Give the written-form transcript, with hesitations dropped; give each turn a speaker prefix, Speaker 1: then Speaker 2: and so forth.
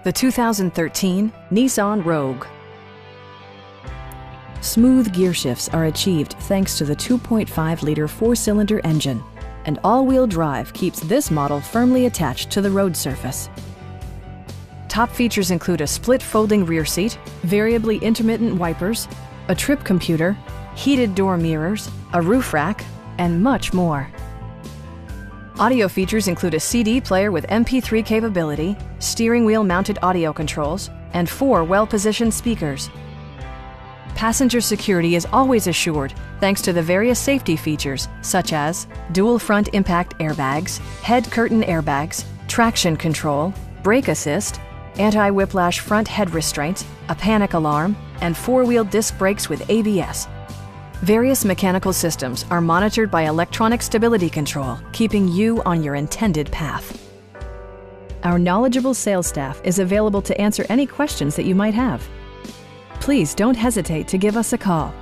Speaker 1: The 2013 Nissan Rogue. Smooth gear shifts are achieved thanks to the 2.5-liter four-cylinder engine, and all-wheel drive keeps this model firmly attached to the road surface. Top features include a split folding rear seat, variably intermittent wipers, a trip computer, heated door mirrors, a roof rack, and much more. Audio features include a CD player with MP3 capability, steering wheel mounted audio controls, and 4 well-positioned speakers. Passenger security is always assured thanks to the various safety features such as dual front impact airbags, head curtain airbags, traction control, brake assist, anti-whiplash front head restraints, a panic alarm, and 4-wheel disc brakes with ABS. Various mechanical systems are monitored by electronic stability control, keeping you on your intended path. Our knowledgeable sales staff is available to answer any questions that you might have. Please don't hesitate to give us a call.